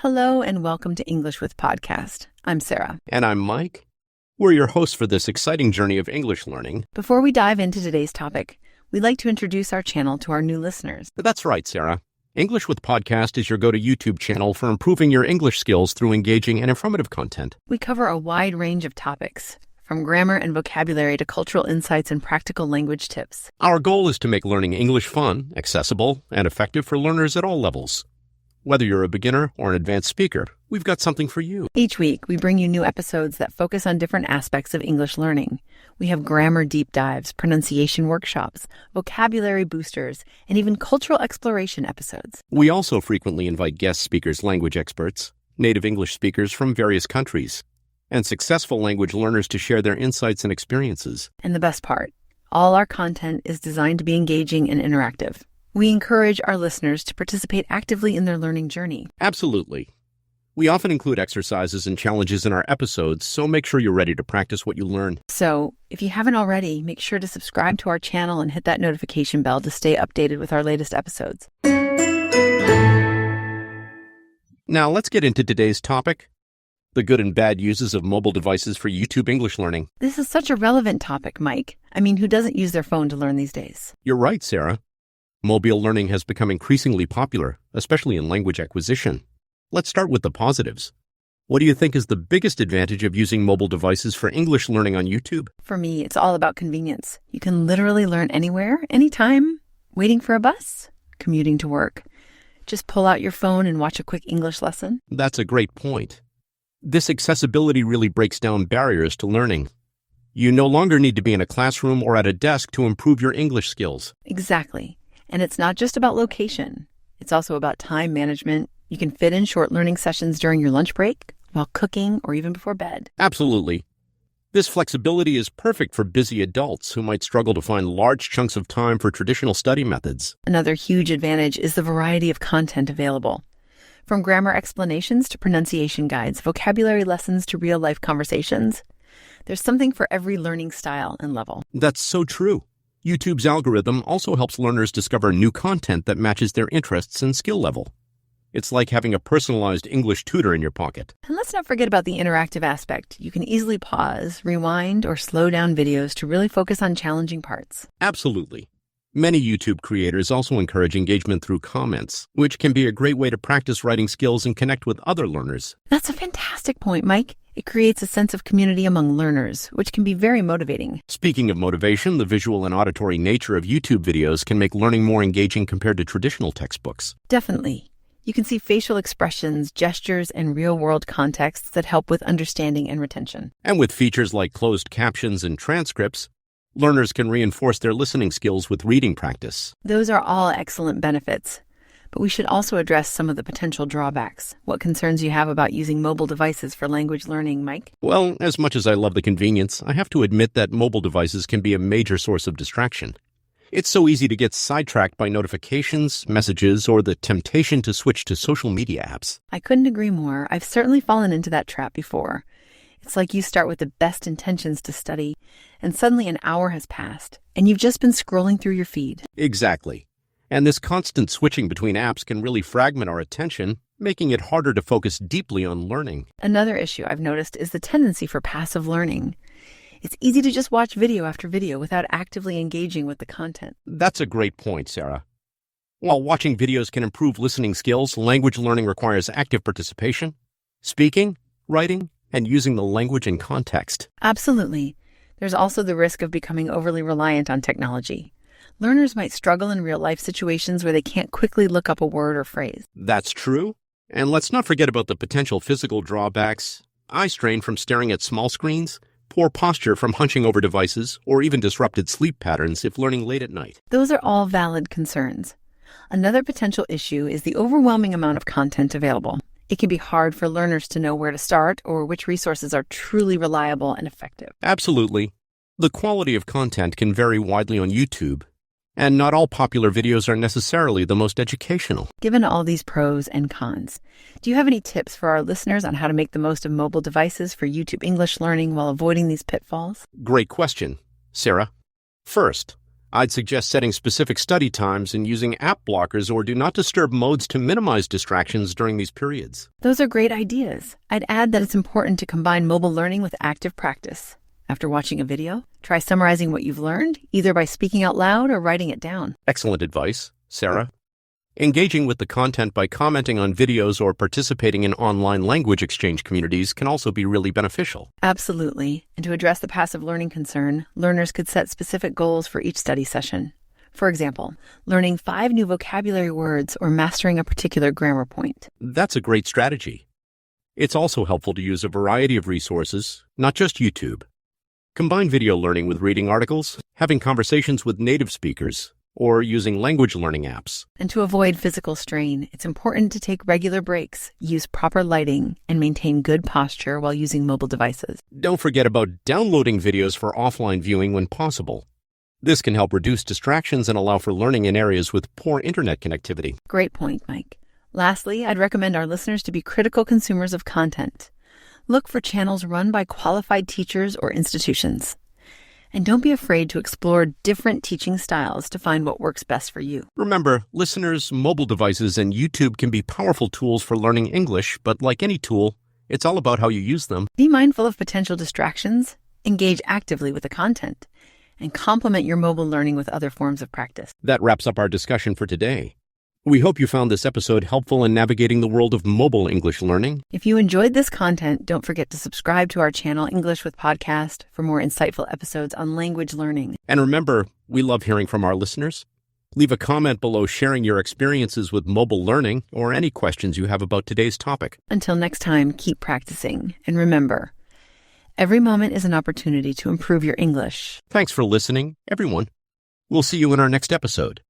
Hello and welcome to English with Podcast. I'm Sarah. And I'm Mike. We're your hosts for this exciting journey of English learning. Before we dive into today's topic, we'd like to introduce our channel to our new listeners. That's right, Sarah. English with Podcast is your go-to YouTube channel for improving your English skills through engaging and informative content. We cover a wide range of topics, from grammar and vocabulary to cultural insights and practical language tips. Our goal is to make learning English fun, accessible, and effective for learners at all levels. Whether you're a beginner or an advanced speaker, we've got something for you. Each week, we bring you new episodes that focus on different aspects of English learning. We have grammar deep dives, pronunciation workshops, vocabulary boosters, and even cultural exploration episodes. We also frequently invite guest speakers, language experts, native English speakers from various countries, and successful language learners to share their insights and experiences. And the best part, all our content is designed to be engaging and interactive. We encourage our listeners to participate actively in their learning journey. Absolutely. We often include exercises and challenges in our episodes, so make sure you're ready to practice what you learn. So, if you haven't already, make sure to subscribe to our channel and hit that notification bell to stay updated with our latest episodes. Now, let's get into today's topic: the good and bad uses of mobile devices for YouTube English learning. This is such a relevant topic, Mike. I mean, who doesn't use their phone to learn these days? You're right, Sarah. Mobile learning has become increasingly popular, especially in language acquisition. Let's start with the positives. What do you think is the biggest advantage of using mobile devices for English learning on YouTube? For me, it's all about convenience. You can literally learn anywhere, anytime, waiting for a bus, commuting to work. Just pull out your phone and watch a quick English lesson. That's a great point. This accessibility really breaks down barriers to learning. You no longer need to be in a classroom or at a desk to improve your English skills. Exactly. And it's not just about location. It's also about time management. You can fit in short learning sessions during your lunch break, while cooking, or even before bed. Absolutely. This flexibility is perfect for busy adults who might struggle to find large chunks of time for traditional study methods. Another huge advantage is the variety of content available. From grammar explanations to pronunciation guides, vocabulary lessons to real-life conversations, there's something for every learning style and level. That's so true. YouTube's algorithm also helps learners discover new content that matches their interests and skill level. It's like having a personalized English tutor in your pocket. And let's not forget about the interactive aspect. You can easily pause, rewind, or slow down videos to really focus on challenging parts. Absolutely. Many YouTube creators also encourage engagement through comments, which can be a great way to practice writing skills and connect with other learners. That's a fantastic point, Mike. It creates a sense of community among learners, which can be very motivating. Speaking of motivation, the visual and auditory nature of YouTube videos can make learning more engaging compared to traditional textbooks. Definitely. You can see facial expressions, gestures, and real-world contexts that help with understanding and retention. And with features like closed captions and transcripts, learners can reinforce their listening skills with reading practice. Those are all excellent benefits. But we should also address some of the potential drawbacks. What concerns you have about using mobile devices for language learning, Mike? Well, as much as I love the convenience, I have to admit that mobile devices can be a major source of distraction. It's so easy to get sidetracked by notifications, messages, or the temptation to switch to social media apps. I couldn't agree more. I've certainly fallen into that trap before. It's like you start with the best intentions to study, and suddenly an hour has passed, and you've just been scrolling through your feed. Exactly. And this constant switching between apps can really fragment our attention, making it harder to focus deeply on learning. Another issue I've noticed is the tendency for passive learning. It's easy to just watch video after video without actively engaging with the content. That's a great point, Sarah. While watching videos can improve listening skills, language learning requires active participation, speaking, writing, and using the language in context. Absolutely. There's also the risk of becoming overly reliant on technology. Learners might struggle in real-life situations where they can't quickly look up a word or phrase. That's true. And let's not forget about the potential physical drawbacks: eye strain from staring at small screens, poor posture from hunching over devices, or even disrupted sleep patterns if learning late at night. Those are all valid concerns. Another potential issue is the overwhelming amount of content available. It can be hard for learners to know where to start or which resources are truly reliable and effective. Absolutely. The quality of content can vary widely on YouTube, and not all popular videos are necessarily the most educational. Given all these pros and cons, do you have any tips for our listeners on how to make the most of mobile devices for YouTube English learning while avoiding these pitfalls? Great question, Sarah. First, I'd suggest setting specific study times and using app blockers or do not disturb modes to minimize distractions during these periods. Those are great ideas. I'd add that it's important to combine mobile learning with active practice. After watching a video, try summarizing what you've learned, either by speaking out loud or writing it down. Excellent advice, Sarah. Engaging with the content by commenting on videos or participating in online language exchange communities can also be really beneficial. Absolutely. And to address the passive learning concern, learners could set specific goals for each study session. For example, learning 5 new vocabulary words or mastering a particular grammar point. That's a great strategy. It's also helpful to use a variety of resources, not just YouTube. Combine video learning with reading articles, having conversations with native speakers, or using language learning apps. And to avoid physical strain, it's important to take regular breaks, use proper lighting, and maintain good posture while using mobile devices. Don't forget about downloading videos for offline viewing when possible. This can help reduce distractions and allow for learning in areas with poor internet connectivity. Great point, Mike. Lastly, I'd recommend our listeners to be critical consumers of content. Look for channels run by qualified teachers or institutions. And don't be afraid to explore different teaching styles to find what works best for you. Remember, listeners, mobile devices and YouTube can be powerful tools for learning English, but like any tool, it's all about how you use them. Be mindful of potential distractions, engage actively with the content, and complement your mobile learning with other forms of practice. That wraps up our discussion for today. We hope you found this episode helpful in navigating the world of mobile English learning. If you enjoyed this content, don't forget to subscribe to our channel, English with Podcast, for more insightful episodes on language learning. And remember, we love hearing from our listeners. Leave a comment below sharing your experiences with mobile learning or any questions you have about today's topic. Until next time, keep practicing. And remember, every moment is an opportunity to improve your English. Thanks for listening, everyone. We'll see you in our next episode.